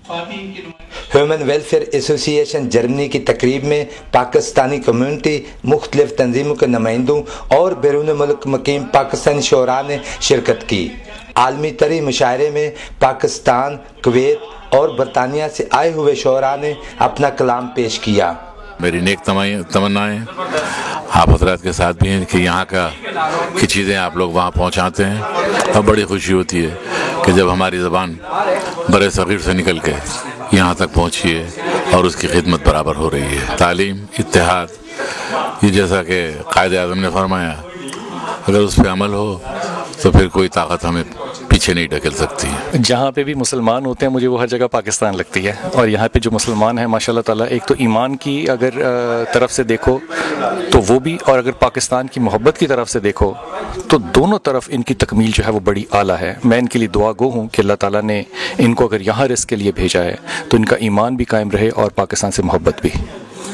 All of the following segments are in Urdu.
ہیومن ویلفیئر ایسوسی ایشن جرمنی کی تقریب میں پاکستانی کمیونٹی، مختلف تنظیموں کے نمائندوں اور بیرون ملک مقیم پاکستانی شعراء نے شرکت کی۔ عالمی تری مشاعرے میں پاکستان، کویت اور برطانیہ سے آئے ہوئے شعراء نے اپنا کلام پیش کیا۔ میری نیک تمنائیں آپ حضرات کے ساتھ بھی ہیں کہ یہاں کی چیزیں آپ لوگ وہاں پہنچاتے ہیں، اور بڑی خوشی ہوتی ہے کہ جب ہماری زبان برِ صغیر سے نکل کے یہاں تک پہنچی ہے اور اس کی خدمت برابر ہو رہی ہے۔ تعلیم، اتحاد، یہ جیسا کہ قائد اعظم نے فرمایا، اگر اس پہ عمل ہو تو پھر کوئی طاقت ہمیں پیچھے نہیں ڈھکیل سکتی۔ جہاں پہ بھی مسلمان ہوتے ہیں مجھے وہ ہر جگہ پاکستان لگتی ہے، اور یہاں پہ جو مسلمان ہیں ماشاء اللہ تعالیٰ، ایک تو ایمان کی اگر طرف سے دیکھو تو وہ بھی، اور اگر پاکستان کی محبت کی طرف سے دیکھو تو دونوں طرف ان کی تکمیل جو ہے وہ بڑی اعلیٰ ہے۔ میں ان کے لیے دعا گو ہوں کہ اللہ تعالیٰ نے ان کو اگر یہاں رزق کے لیے بھیجا ہے تو ان کا ایمان بھی قائم رہے اور پاکستان سے محبت بھی۔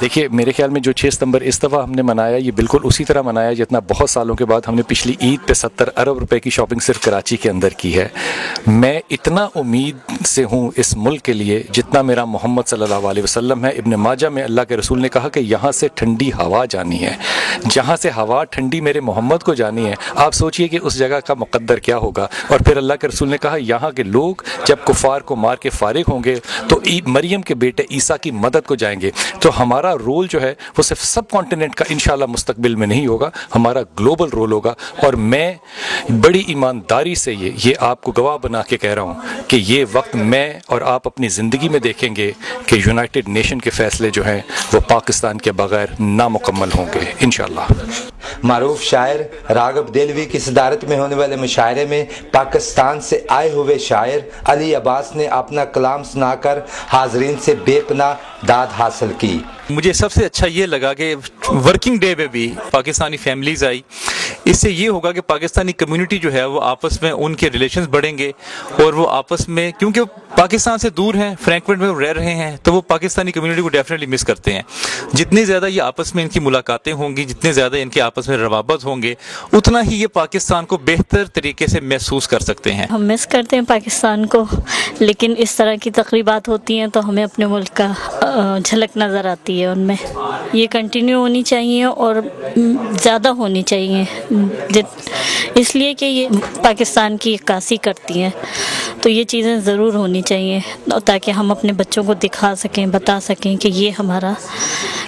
دیکھیے میرے خیال میں جو 6 ستمبر اس دفعہ ہم نے منایا، یہ بالکل اسی طرح منایا جتنا بہت سالوں کے بعد ہم نے پچھلی عید پہ 70 ارب روپے کی شاپنگ صرف کراچی کے اندر کی ہے۔ میں اتنا امید سے ہوں اس ملک کے لیے جتنا میرا محمد صلی اللہ علیہ وسلم ہے۔ ابن ماجہ میں اللہ کے رسول نے کہا کہ یہاں سے ٹھنڈی ہوا جانی ہے، جہاں سے ہوا ٹھنڈی میرے محمد کو جانی ہے، آپ سوچئے کہ اس جگہ کا مقدر کیا ہوگا۔ اور پھر اللہ کے رسول نے کہا یہاں کے لوگ جب کفار کو مار کے فارغ ہوں گے تو مریم کے بیٹے عیسیٰ کی مدد کو جائیں گے۔ تو ہمارا رول جو ہے وہ صرف سب کانٹیننٹ کا انشاءاللہ مستقبل میں نہیں ہوگا، ہمارا گلوبل رول ہوگا۔ اور میں بڑی ایمانداری سے یہ آپ کو گواہ بنا کے کہہ رہا ہوں کہ یہ وقت میں اور آپ اپنی زندگی میں دیکھیں گے کہ یونائٹڈ نیشن کے فیصلے جو ہیں وہ پاکستان کے بغیر نامکمل ہوں گے انشاءاللہ۔ معروف شاعر راغب دہلوی کی صدارت میں ہونے والے مشاعرے میں پاکستان سے آئے ہوئے شاعر علی عباس نے اپنا کلام سنا کر حاضرین سے بے پناہ داد حاصل کی۔ مجھے سب سے اچھا یہ لگا کہ ورکنگ ڈے میں بھی پاکستانی فیملیز آئی۔ اس سے یہ ہوگا کہ پاکستانی کمیونٹی جو ہے وہ آپس میں ان کے ریلیشنز بڑھیں گے، اور وہ آپس میں، کیونکہ پاکستان سے دور ہیں، فرینکفرٹ میں رہ رہے ہیں، تو وہ پاکستانی کمیونٹی کو ڈیفینیٹلی مس کرتے ہیں۔ جتنی زیادہ یہ آپس میں ان کی ملاقاتیں ہوں گی، جتنے زیادہ ان کے آپس میں روابط ہوں گے، اتنا ہی یہ پاکستان کو بہتر طریقے سے محسوس کر سکتے ہیں۔ ہم مس کرتے ہیں پاکستان کو، لیکن اس طرح کی تقریبات ہوتی ہیں تو ہمیں اپنے ملک کا جھلک نظر آتی ہے ان میں۔ یہ کنٹینیو ہونی چاہیے اور زیادہ ہونی چاہیے، اس لیے کہ یہ پاکستان کی عکاسی کرتی ہیں، تو یہ چیزیں ضرور ہونی چاہیے تاکہ ہم اپنے بچوں کو دکھا سکیں، بتا سکیں کہ یہ ہمارا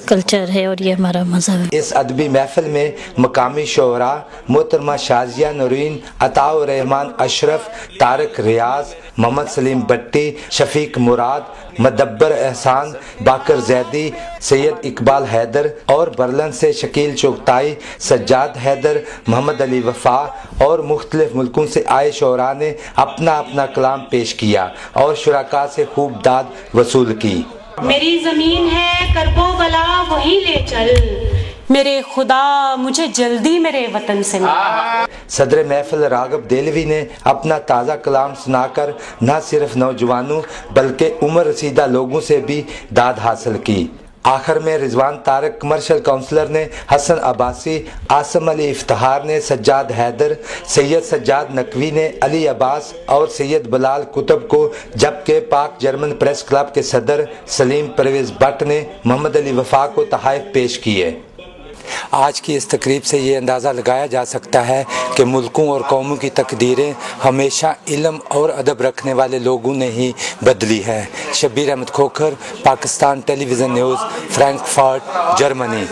کلچر ہے اور یہ ہمارا مذہب ہے۔ اس ادبی محفل میں مقامی شعراء محترمہ شازیہ نورین، عطاء الرحمان اشرف، طارق ریاض، محمد سلیم بٹی، شفیق مراد، مدبر احسان، باقر زیدی، سید اقبال حیدر اور برلن سے شکیل چغتائی، سجاد حیدر، محمد علی وفا اور مختلف ملکوں سے آئے شعراء نے اپنا اپنا کلام پیش کیا اور شرکاء سے خوب داد وصول کی۔ میری زمین ہے کرب و بلا وہی لے چل، میرے خدا مجھے جلدی میرے وطن سے مل۔ صدر محفل راغب دہلوی نے اپنا تازہ کلام سنا کر نہ صرف نوجوانوں بلکہ عمر رسیدہ لوگوں سے بھی داد حاصل کی۔ آخر میں رضوان طارق کمرشل کونسلر نے، حسن عباسی، عاصم علی افتخار نے سجاد حیدر، سید سجاد نقوی نے علی عباس اور سید بلال کتب کو، جبکہ پاک جرمن پریس کلب کے صدر سلیم پرویز بٹ نے محمد علی وفا کو تحائف پیش کیے۔ آج کی اس تقریب سے یہ اندازہ لگایا جا سکتا ہے کہ ملکوں اور قوموں کی تقدیریں ہمیشہ علم اور ادب رکھنے والے لوگوں نے ہی بدلی ہے۔ شبیر احمد کھوکھر، پاکستان ٹیلی ویژن نیوز، فرینکفرٹ، جرمنی۔